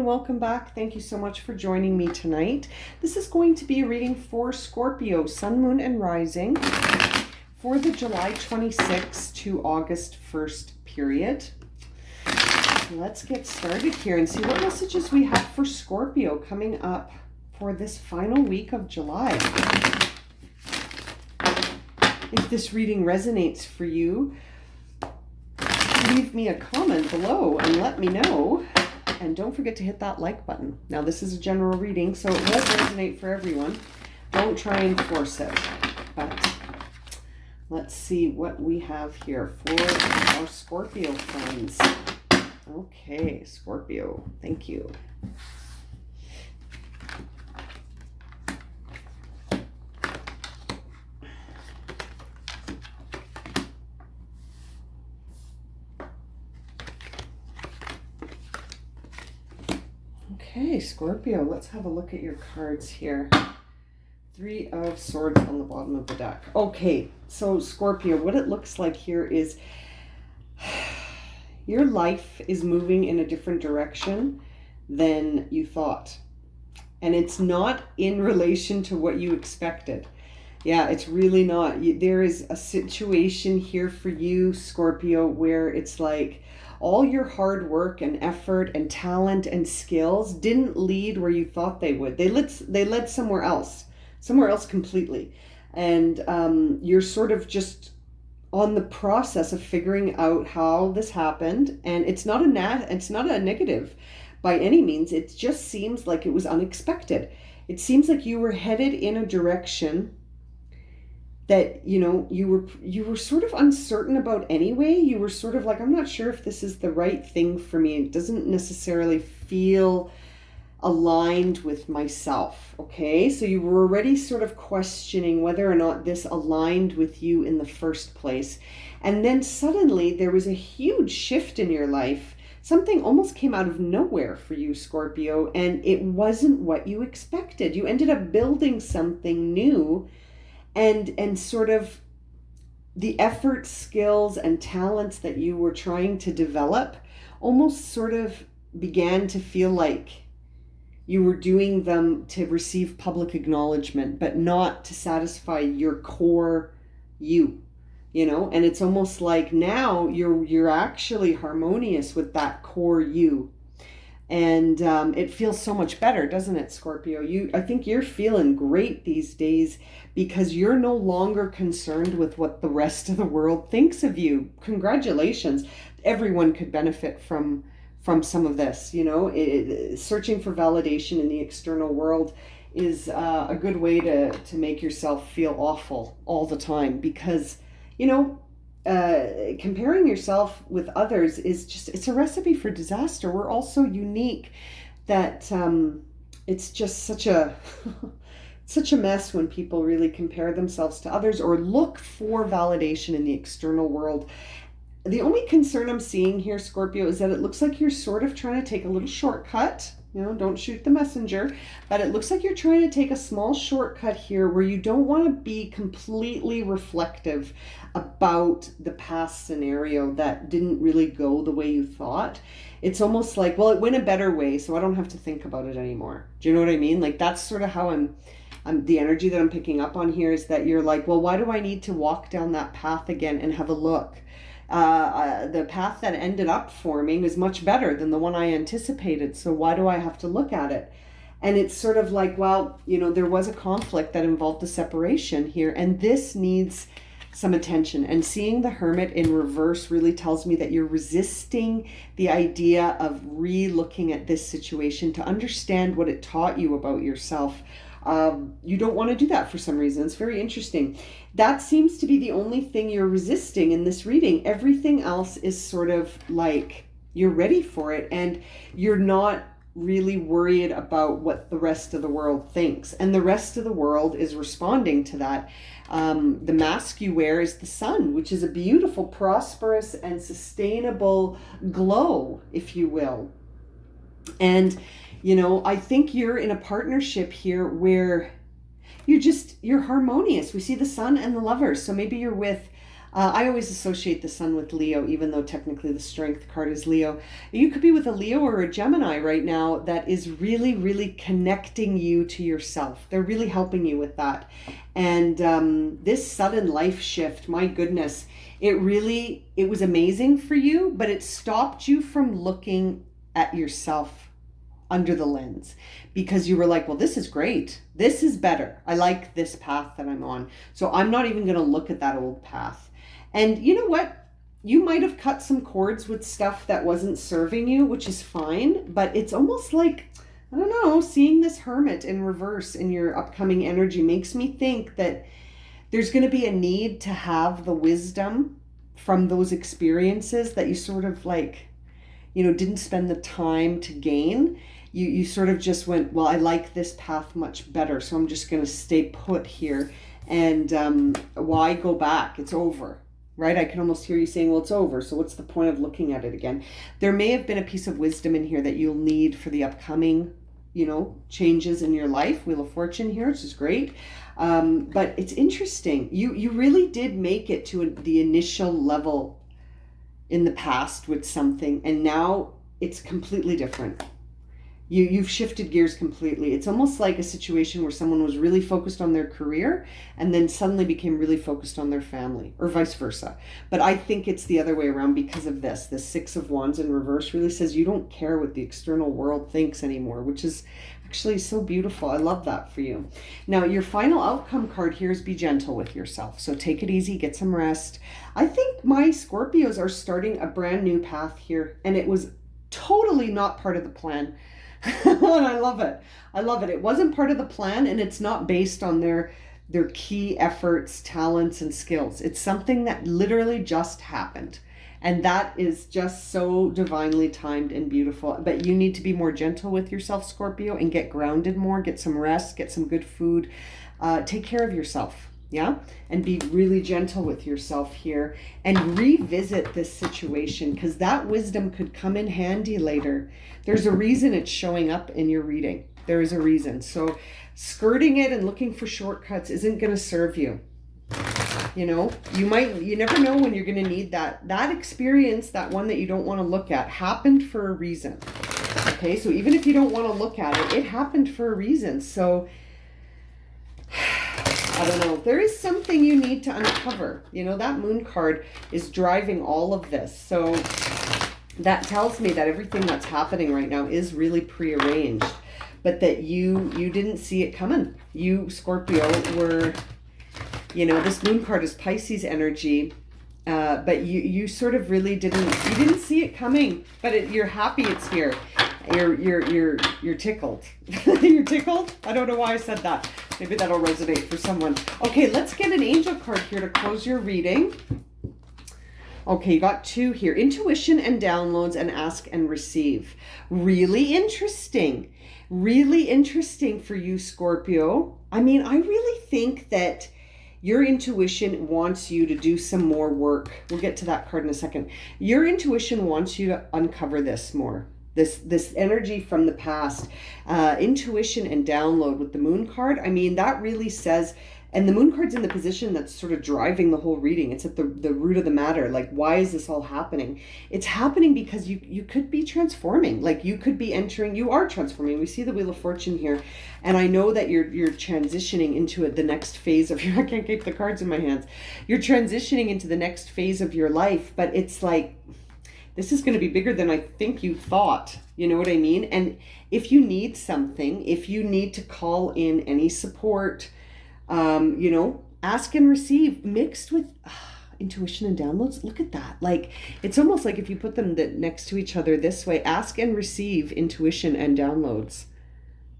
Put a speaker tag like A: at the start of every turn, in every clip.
A: everyone, welcome back. Thank you so much for joining me tonight. This is going to be a reading for Scorpio, Sun, Moon, and Rising for the July 26th to August 1st period. Let's get started here and see what messages we have for Scorpio coming up for this final week of July. If this reading resonates for you, leave me a comment below and let me know. And don't forget to hit that like button. Now, this is a general reading, so it won't resonate for everyone. Don't try and force it. But let's see what we have here for our Scorpio friends. Okay, Scorpio, thank you. Okay, Scorpio, let's have a look at your cards here. 3 of Swords on the bottom of the deck. Okay, so Scorpio, what it looks like here is your life is moving in a different direction than you thought. And it's not in relation to what you expected. Yeah, it's really not. There is a situation here for you, Scorpio, where it's like all your hard work and effort and talent and skills didn't lead where you thought they would. They led somewhere else completely. And you're sort of just on the process of figuring out how this happened. And it's not a negative by any means. It just seems like it was unexpected. It seems like you were headed in a direction that, you know, you were sort of uncertain about anyway. You were sort of like, I'm not sure if this is the right thing for me. It doesn't necessarily feel aligned with myself. Okay, so you were already sort of questioning whether or not this aligned with you in the first place. And then suddenly there was a huge shift in your life. Something almost came out of nowhere for you, Scorpio, and it wasn't what you expected. You ended up building something new. And sort of the effort, skills, and talents that you were trying to develop almost sort of began to feel like you were doing them to receive public acknowledgement, but not to satisfy your core you know? And it's almost like now you're actually harmonious with that core you. And it feels so much better, doesn't it, Scorpio? I think you're feeling great these days because you're no longer concerned with what the rest of the world thinks of you. Congratulations. Everyone could benefit from some of this, you know. Searching for validation in the external world is a good way to make yourself feel awful all the time because, you know, comparing yourself with others it's a recipe for disaster. We're all so unique that it's just such a mess when people really compare themselves to others or look for validation in the external world. The only concern I'm seeing here, Scorpio, is that it looks like you're sort of trying to take a little shortcut. You know, don't shoot the messenger, but it looks like you're trying to take a small shortcut here where you don't want to be completely reflective about the past scenario that didn't really go the way you thought. It's almost like, well, it went a better way, so I don't have to think about it anymore. Do you know what I mean? Like, that's sort of how I'm the energy that I'm picking up on here is that you're like, well, why do I need to walk down that path again and have a look? The path that ended up forming is much better than the one I anticipated. So why do I have to look at it? And it's sort of like, well, you know, there was a conflict that involved a separation here, and this needs some attention. And seeing the Hermit in reverse really tells me that you're resisting the idea of re-looking at this situation to understand what it taught you about yourself. You don't want to do that for some reason. It's very interesting. That seems to be the only thing you're resisting in this reading. Everything else is sort of like you're ready for it and you're not really worried about what the rest of the world thinks. And the rest of the world is responding to that. The mask you wear is the sun, which is a beautiful, prosperous, and sustainable glow, if you will. And you know, I think you're in a partnership here where you're harmonious. We see the sun and the lovers. So maybe you're with I always associate the sun with Leo, even though technically the strength card is Leo. You could be with a Leo or a Gemini right now that is really, really connecting you to yourself. They're really helping you with that. And this sudden life shift, my goodness, it was amazing for you, but it stopped you from looking at yourself under the lens, because you were like, well, this is great. This is better. I like this path that I'm on. So I'm not even going to look at that old path. And you know what? You might have cut some cords with stuff that wasn't serving you, which is fine, but it's almost like, I don't know, seeing this Hermit in reverse in your upcoming energy makes me think that there's going to be a need to have the wisdom from those experiences that you sort of like, didn't spend the time to gain. You sort of just went, well, I like this path much better, so I'm just going to stay put here. And why go back? It's over, right? I can almost hear you saying, well, it's over, so what's the point of looking at it again? There may have been a piece of wisdom in here that you'll need for the upcoming, changes in your life. Wheel of Fortune here, which is great. But it's interesting. You really did make it to the initial level in the past with something, and now it's completely different. You've shifted gears completely. It's almost like a situation where someone was really focused on their career and then suddenly became really focused on their family, or vice versa. But I think it's the other way around because of this. The Six of Wands in reverse really says you don't care what the external world thinks anymore, which is actually so beautiful. I love that for you. Now, your final outcome card here is be gentle with yourself. So take it easy, get some rest. I think my Scorpios are starting a brand new path here, and it was totally not part of the plan. And I love it. I love it. It wasn't part of the plan, and it's not based on their key efforts, talents, and skills. It's something that literally just happened. And that is just so divinely timed and beautiful. But you need to be more gentle with yourself, Scorpio, and get grounded more, get some rest, get some good food. Take care of yourself. Yeah. And be really gentle with yourself here and revisit this situation, because that wisdom could come in handy later. There's a reason it's showing up in your reading. There is a reason. So skirting it and looking for shortcuts isn't going to serve you. You never know when you're going to need that. That experience, that one that you don't want to look at, happened for a reason. Okay. So even if you don't want to look at it, it happened for a reason. So I don't know. There is something you need to uncover. That Moon card is driving all of this. So that tells me that everything that's happening right now is really prearranged, but that you didn't see it coming. You, Scorpio, were, this Moon card is Pisces energy, but you sort of really didn't see it coming, but you're happy it's here. You're tickled. You're tickled? I don't know why I said that. Maybe that'll resonate for someone. Okay, let's get an angel card here to close your reading. Okay, you got two here. Intuition and downloads, and ask and receive. Really interesting. Really interesting for you, Scorpio. I mean, I really think that your intuition wants you to do some more work. We'll get to that card in a second. Your intuition wants you to uncover this more. This energy from the past, intuition and download with the Moon card. I mean, that really says, and the Moon card's in the position that's sort of driving the whole reading. It's at the root of the matter. Like, why is this all happening? It's happening because you could be transforming. Like, you could be you are transforming. We see the Wheel of Fortune here. And I know that you're transitioning into the next phase of I can't keep the cards in my hands. You're transitioning into the next phase of your life, but it's like, this is going to be bigger than I think you thought. You know what I mean? And if you need something, if you need to call in any support, ask and receive mixed with intuition and downloads. Look at that. Like, it's almost like if you put them next to each other this way, ask and receive intuition and downloads.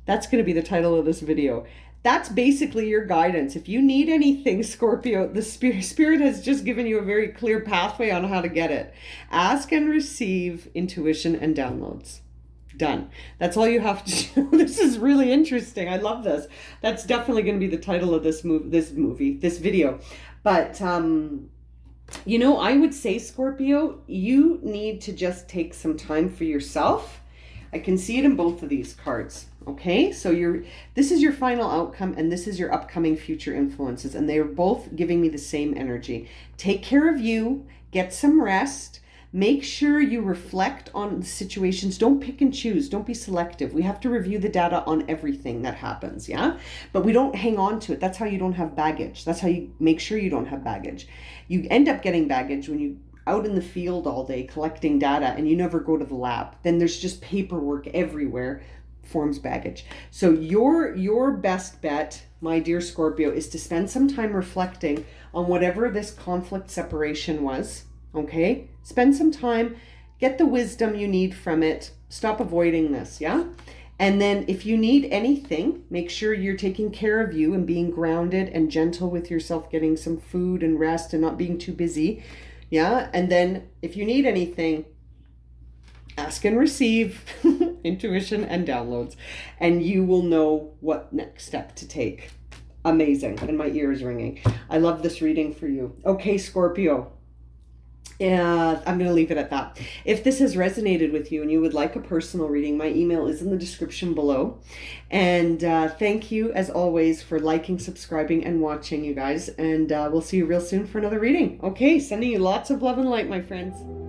A: That's going to be the title of this video. That's basically your guidance. If you need anything, Scorpio, the spirit has just given you a very clear pathway on how to get it. Ask and receive intuition and downloads. Done. That's all you have to do. This is really interesting. I love this. That's definitely going to be the title of this video. But, I would say, Scorpio, you need to just take some time for yourself. I can see it in both of these cards. Okay, so this is your final outcome, and this is your upcoming future influences, and they are both giving me the same energy. Take care of you, get some rest, make sure you reflect on the situations. Don't pick and choose, don't be selective. We have to review the data on everything that happens, yeah? But we don't hang on to it. That's how you don't have baggage. That's how you make sure you don't have baggage. You end up getting baggage when you out in the field all day collecting data and you never go to the lab. Then there's just paperwork everywhere, forms baggage. So your best bet, my dear Scorpio, is to spend some time reflecting on whatever this conflict separation was. Okay, spend some time, get the wisdom you need from it, stop avoiding this, yeah? And then if you need anything, make sure you're taking care of you and being grounded and gentle with yourself, getting some food and rest and not being too busy, yeah? And then if you need anything, ask and receive intuition and downloads, and you will know what next step to take. Amazing. And my ear is ringing. I love this reading for you. Okay, Scorpio. I'm going to leave it at that. If this has resonated with you and you would like a personal reading, my email is in the description below. And thank you, as always, for liking, subscribing, and watching, you guys. And we'll see you real soon for another reading. Okay, sending you lots of love and light, my friends.